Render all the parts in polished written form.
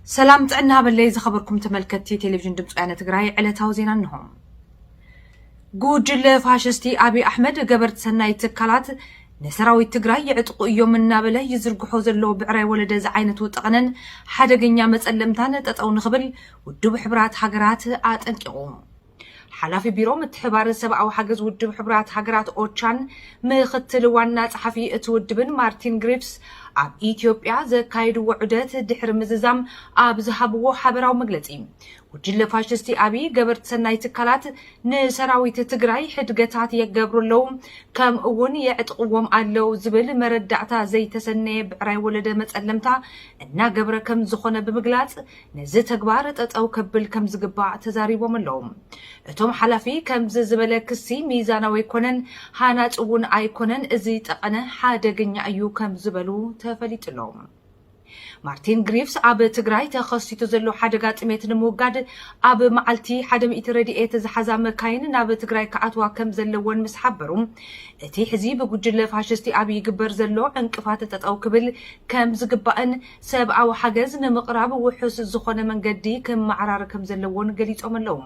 سلام تعنا باللي زخبركم تملكتي تلفزيون دمص عنا تግራይ علتاو زينا نهم ጉጅለ ፋሽስቲ አቢ አሕመድ ገበርት ሰናይ ትካላት ነሰራዊት ትግራይ ይዕጥቁ እዮም እና በለ ይዝርግሑ ዘሎ ብዕራይ ወለደ ዝ ዓይነቱ ጥቕነን ሓደገኛ መጸለምታን ጠጠው ንኽብል ውድብ ሕብራት ሃገራት አጠንቂቁ حلافي بيرو متحبار سبعو حجز ودب حبرات حجرات أوتشان مختل وانا صحفي اتودبن مارتين غريفز اب إثيوبيا زكايد وعدات دحر مززام اب زهبو حبراو مغلطي وجل فاشستي ابي غبرت سناي تكالات نسراويت تግራይ حدغታት يغبرلو كم اون يعطقوم አለው ዝብል መረዳዕታ ዘይተሰነየ ብዕራይ ወለደ መጸለምታ እና ገብረ ከም ዝኾነ ብምግላጽ ነዚ ተግባር ጠጠው ከብል ከም ዝግባዕ ተዛሪቦም ኣለው እቶም ሓላፊ ከም ዝበለ ክሲ ሚዛናዊ ኮነን ሃናጽውን ኣይኮነን እዚ ጠቀነ ሓደገኛ እዩ ከም ዝበሉ ተፈሊጥሎም مارتين غريفز اب تግራይ ተኸስቲቱ ዘሎ ሓደጋ ጥሜት ንምውጋድ اب ማዓልቲ 100 ረድኤት ዝሓዛ መካይን ናብ ትግራይ ከኣትዋ ከም ዘለወን ምስ ሓበሩ እቲ ሕዚ ብጉጅለ ፋሽስቲ اب ይግበር ዘሎ እንቅፋት ተጠው ክብል ከም ዝግባእን ሰብኣዊ ሓገዝ ንምቕራብ ውሑስ ዝኾነ መንገዲ ከም ማዕራር ከም ዘለወን ገሊጾም ኣለው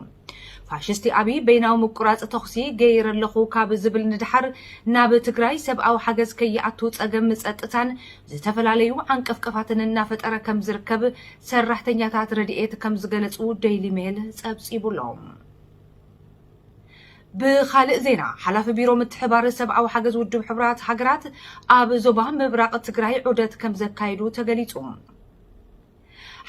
فاشستي أبي بيناو مقراص تخسي غير لخو كاب زبل ندحر ناب تግራይ سبعو حجز كيعتو صقم صطتان زتفلاليو عنقفقفاتن نافطر كم زركب سرحتኛታት ረድኤት كم زغلصو ديلي ميل صبصيبولهم بخالق زينا حلاف بيرو متحبار سبعو حجز ودب حبرات حجرات اب زوبا مبراق تግራይ عدت كم زكايدو تغليصوم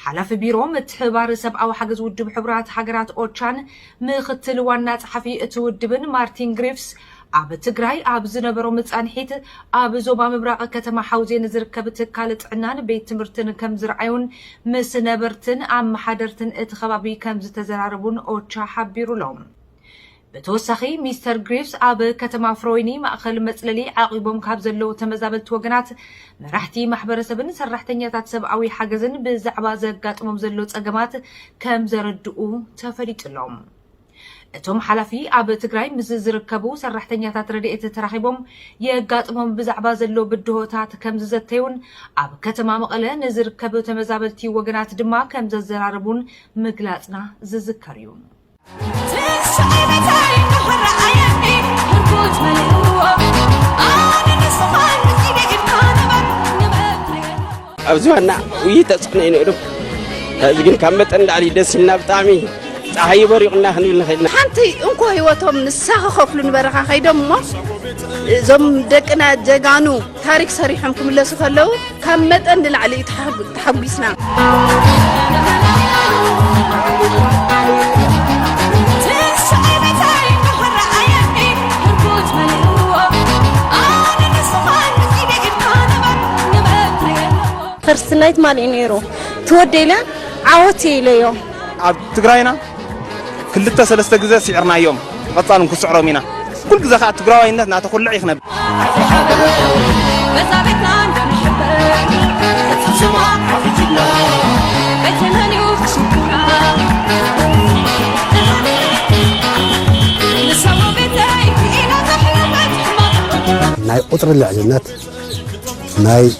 حلاف بيرو متحبار سبعو حجز ودب حبرات حجرات أوتشان مختل وانا صحفي اتودبن مارتين غريفز اب تግራይ اب زنبرو مصانحيت اب زوبا مبراق كتما حوزين زركب تكال طعنان بيت تمرتن كم زرعيون مس نبرتن ام محدرتن اتخبابي كم زتزراربون اوتشا حبيرولهم بتوسخي مستر غريفز اب كتما فرويني ماخل مصللي عقيبهم كاب زلو تمزابلت وغنات مرحتي محبرسبن سرحتኛታት ሰብአዊ ሓገዝን ብዛዕባ ዘጋጥሞም ዘሎ ጸገማት ከም ዘረድኡ ተፈሊጥሎም እቶም ሓላፊ اب ትግራይ ምስ ዝርከቡ ሰራሕተኛታት ረድኤት ተራኺቦም የጋጥሞም ብዛዕባ ዘሎ ብድሆታት ከም ዝዘተዩን اب ከተማ መቐለ ንዝርከቡ ተመዛበልቲ ወገናት ድማ ከም ዘዘራርቡን ምግላጽና ዝዝከር እዩ أبزوانا ويتصنعين أدب هذين كمتن على دسنا بتعمي صحيح بريقنا خلينا خلينا حنتي انكو هيوتهم نساخ خفلون برخا خيدم ما زم دقنا جغانو تاريخ صريحهم كملسو خلو كمتن على تحبسنا فرست نايت مال إنيرو تودينا عوتي ليو عب تقرأينا كلتا سلسة جزء سعرنا يوم قطعنا كسعره منا كل جزء خات تقرأينا ناتقول لعيخنا ناي قطر العجلات ناي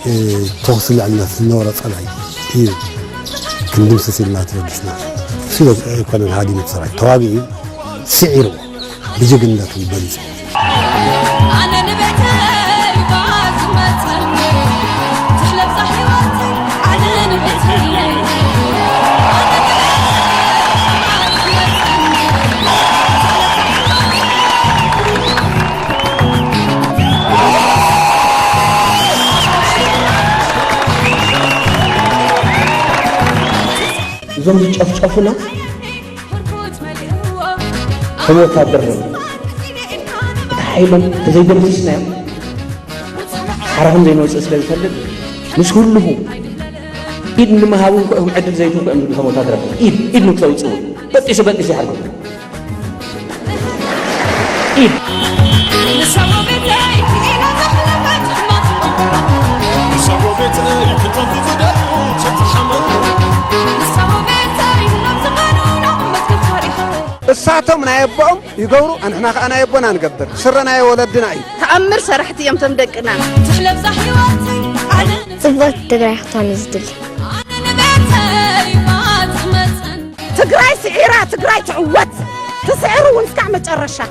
توصل عنا النورة صلاي إيه كندم سلسلة تردسنا سيدا كان هادي متصرع تواقي سعره بجقنة البنز أنا نبعتي بعض مترمي تلف صحيواتي أنا نبعتي زوم يشفشفنا هو قادر حيلا زي درسنا حرام زي نوص اسلام يفلد مش كله إيد لما هاون كهم عدل زيتون كأنه بفهموا تدرب إيد نكسو يسوي بتيش حرام إيد الساعتهم نايبهم يقولوا أنا يبونا نقدر سرنا يا ولدنا أي تأمر سرحتي يوم تمدقنا تحلب صحيواتي صفات تقرأ يحطاني زدل تግራይ ስዒራ ትግራይ ትዕወት تسعر ونسكع متقرشة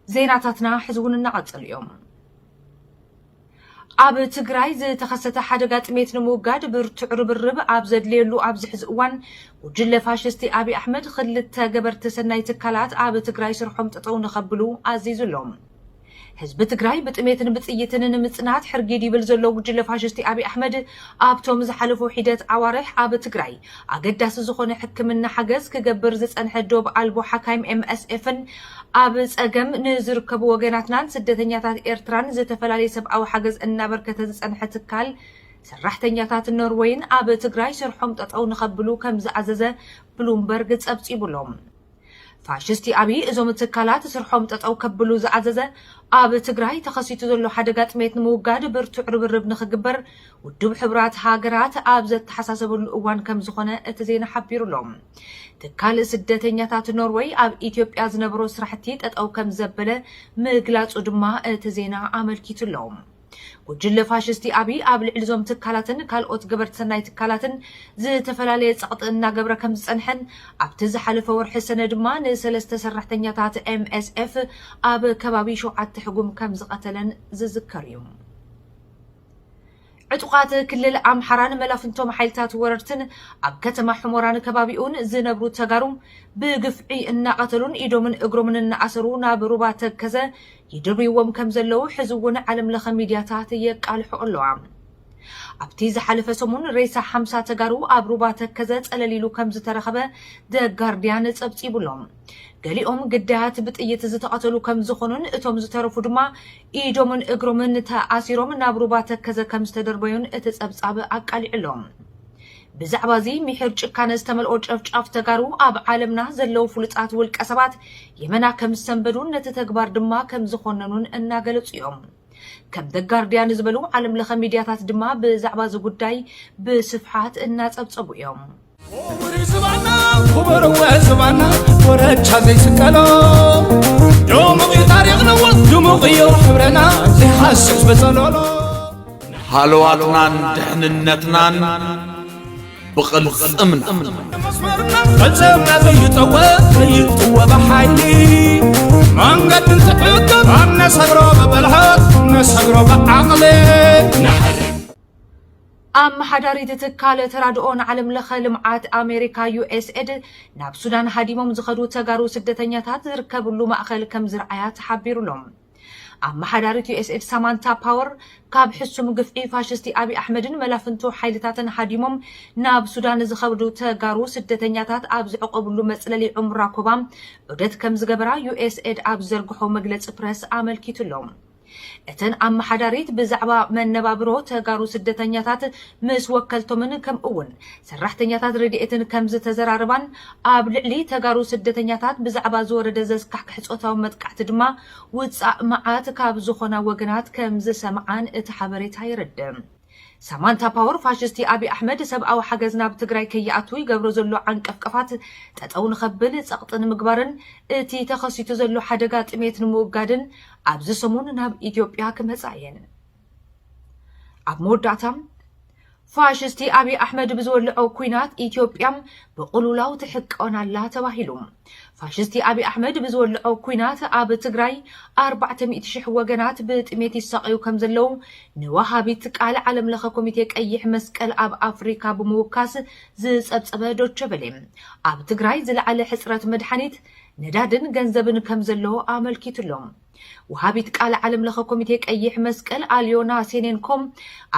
زيناتاتنا حزون النعطل اليوم أب تግራይ ዝተኸሰተ ሓደጋ ጥሜት ንምውጋድ ብርቱዕ ርብርብ ኣብ ዘድልየሉ ኣብ ዝሕዝ እዋን ጉጅለ ፋሽስቲ አብይ አሕመድ ክልተ ገበርቲ ሰናይ ትካላት ኣብ ትግራይ ስርሖም ጠጠው ንኸብሉ ኣዚዙሎም ህዝብ ትግራይ ብጥሜትን ብጥይትን ንምጽናት ሕርጊድ ይብል ዘሎ ጉጅለ ፋሽስቲ አብይ አሕመድ ኣብቶም ዝሓለፉ ሒደት ኣዋርሕ ኣብ ትግራይ ኣገዳሲ ዝኾነ ሕክምና ሓገዝ ክገብር ዝጸንሐ ዶብ ኣልቦ ሓካይም MSFን ኣብ ጸገም ንዝርከቡ ወገናትናን ስደተኛታት ኤርትራን ዝተፈላለዩ ሰብኣዊ ሓገዝ እናበርከተ ዝጸንሐ ትካል ሰራሕተኛታት ኖርዌይን ኣብ ትግራይ ስርሖም ጠጠው ንኸብሉ ከም ዝኣዘዘ ብሉምበርግ ጸብጺቡሎም ፋሽስቲ አብይ እዞም ትካላት ስርሖም ጠጠው ከብሉ ዝኣዘዘ ኣብ ትግራይ ተኸሲቱ ዘሎ ሓደጋ ጥሜት ንምውጋድ ብርቱዕ ርብርብ ንኽግበር ውድብ ሕብራት ሃገራት ኣብ ዘተሓሳሰበሉ እዋን ከም ዝኾነ እቲ ዜና ሓቢሩሎም ትካል ስደተኛታት ኖርዌይ ኣብ ኢትዮጵያ ዝነበሮ ስራሕቲ ጠጠው ከም ዘበለ ምግላጹ ድማ እቲ ዜና ኣመልኪቱሎም ጉጅለ ፋሽስቲ አብይ ኣብ ልዕሊ ዞም ትካላትን ካልኦት ገበርቲ ሰናይ ትካላትን ዝተፈላለየ ጸቕጢ እናገብረ ከም ዝጸንሐን ኣብቲ ዝሓለፈ ወርሒ ሰነ ድማ ንሰለስተ ሰራሕተኛታት MSF ኣብ ከባቢ 7 ሕጉም ከም ዝቐተለን ዝዝከር እዩ ዕጡቃት ክልል ኣምሓራን መላፍንቶም ሓይልታት ወረርትን ኣብ ከተማ ሕሞራን ከባቢኡን ዝነብሩ ተጋሩ ብግፍዒ እናቐተሉን ኢዶምን እግሮምን እናኣሰሩ ናብ ሩባ ተከዘ ይድርብዎም ከም ዘለው ሕዝውን ዓለም ለኸ ሚድያታት የቃልሑ ኣለዋ ኣብቲ ዝሓለፈ ሰሙን ሬሳ 50 ተጋሩ ኣብ ሩባ ተከዘ ጸለሊሉ ከም ዝተረኸበ ደ ጋርዲያን ጸብጺቡሎም ገሊኦም ግዳያት ብጥይት ዝተቐተሉ ከም ዝኾኑን እቶም ዝተረፉ ድማ ኢዶምን እግሮምን ተኣሲሮም ናብ ሩባ ተከዘ ከም ዝተደርበዩን እቲ ጸብጻብ ኣቃሊዕሎም ብዛዕባ እዚ ምሕር ጭካነ ዝተመልኦ ጨፍጫፍ ተጋሩ ኣብ ዓለምና ዘለው ፍሉጣት ውልቀ ሰባት የመና ከም ዝሰንበዱን ነቲ ተግባር ድማ ከም ዝኾነኑን እናገለጹ እዮም ከም ደ ጋርዲያን ዝበሉ ዓለም ለኸ ሚድያታት ድማ ብዛዕባ እዚ ጉዳይ ብስፍሓት እናጸብጸቡ እዮም خبر وزبانا ورجع زي سكالو دموغي تاريخ نوض دموغي حبرنا زي حاسس بزلولو حلواتنا دحننتنا بقلص امن قلزمنا زي طوى بحايلي من قد نتحدد عن نسهرو ببلحات نسهرو بعقلي أم حداري تتكال ترادؤون عالم لخ لمعات أمريكا USAID ناب سودان هاديموم زخدو تغارو سدتنياتات زركب اللو مأخل كم زرعيات حبيرو لهم أم حداري USAID سامانتا باور كاب حسوم قفعي فاشستي أبي أحمدن ملافنتو حيلتاتن هاديموم ناب سودان زخدو تغارو سدتنياتات أب زعقب اللو مسألة عمرا كوبام ودت كم زغبرا USAID أب زرقحو مجلس برس عمل كيتو لهم እተን ኣመሓዳሪት ብዛዕባ መነባብሮ ተጋሩ ስደተኛታት ምስ ወከልቶምን ከም እውን ሰራሕተኛታት ረድኤትን ከም ዝተዘራርባን ኣብ ልዕሊ ተጋሩ ስደተኛታት ብዛዕባ ዝወረደ ዘስካሕክሕ ጾታዊ መጥቃዕቲ ድማ ውፃእ መዓት ካብ ዝኾና ወገናት ከም ዝሰምዓን እቲ ሓበሬታ ይረድም ሳማንታ ፓወር ፋሽስቲ አብይ አሕመድ ሰብኣዊ ሓገዝ ናብ ትግራይ ከይኣቱ ይገብሮ ዘሎ ዓንቀፍቀፋት ጠጠው ንኸብል ጸቕጥን ምግባርን እቲ ተኸሲቱ ዘሎ ሓደጋ ጥሜት ንምውጋድን ኣብዚ ሰሙን ናብ ኢትዮጵያ ክመጻየን ኣብ መወዳእታም ፋሽስቲ አብይ አሕመድ ብዝወልዖ ኩናት ኢትዮጵያም ብቁሉላው ትሕቀናላ ተባሂሉ ፋሽስቲ አብይ አሕመድ ብዝወልዖ ኩናት ኣብ ትግራይ 400,000 ወገናት ብጥሜት ይሰቀዩ ከም ዘለው ንዋሃቢት ቃል ዓለም ለኸ ኮሚቴ ቀይሕ መስቀል ኣብ ኣፍሪካ ብምውካስ ዝጸብጸበ ዶቸ በለ ኣብ ትግራይ ዝለዓለ ሕጽረት መድሓኒት ነዳድን ገንዘብን ከም ዘሎ ኣመልኪቱሎም وهابيت قال عالم لخ كوميتي قيح مسقل اليونا سينينكم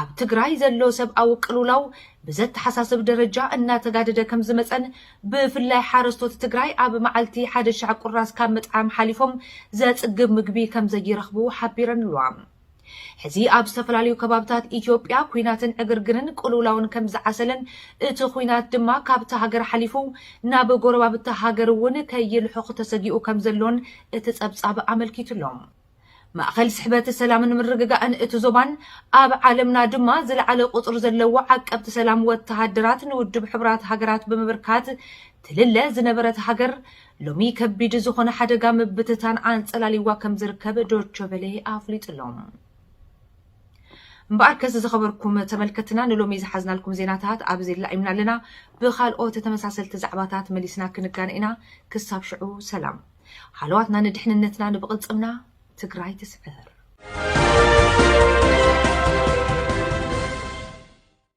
اب تግራይ ዘሎ ሰብኣዊ ቅሉላው ብዘት ሓሳስብ ደረጃ እናተጋደደ ከም ዝመፀን ብፍላይ ሓረስቶት ትግራይ ኣብ መዓልቲ 1,000 ቁራስ ካብ መጥዓም ሓሊፎም ዘጽግብ ምግቢ ከም ዘይረኽቡ ሓቢረን ኣለዋ ሕዚ ኣብ ዝተፈላለዩ ከባብታት ኢትዮጵያ ኩናትን ዕግርግርን ቅሉላውን ከም ዝዓሰለን እቲ ኩናት ድማ ካብታ ሃገር ሓሊፉ ናብ ጎረባብታ ሃገር እውን ከይልሕቕ ተሰጊኡ ከም ዘሎን እቲ ጸብጻብ ኣመልኪቱሎም ማእኸል ስሕበት ሰላምን ምርግጋእን እቲ ዞባን ኣብ ዓለምና ድማ ዝለዓለ ቁጥር ዘለዎ ዓቀብቲ ሰላም ወተሃደራት ንውድብ ሕብራት ሃገራት ብምብርካት ትልለ ዝነበረት ሃገር ሎሚ ከቢድ ዝኾነ ሓደጋ ምብትታን አንጸላሊዋ ከም ዝርከብ ዶይቼ ቬለ ኣፍሊጡሎም እምበኣር ከዚ ዝኸበርኩም ተመልከትና ንሎሚ ዝሓዝናልኩም ዜናታት ኣብዚ ላኢምና ኣለና ብኻልኦት ተመሳሰልቲ ዛዕባታት መሊስና ክንጋነኢና ክሳብ ሽዑ ሰላም ሓለዋትና ንድሕንነትና ንብቕልጽምና ትግራይ ትስዕር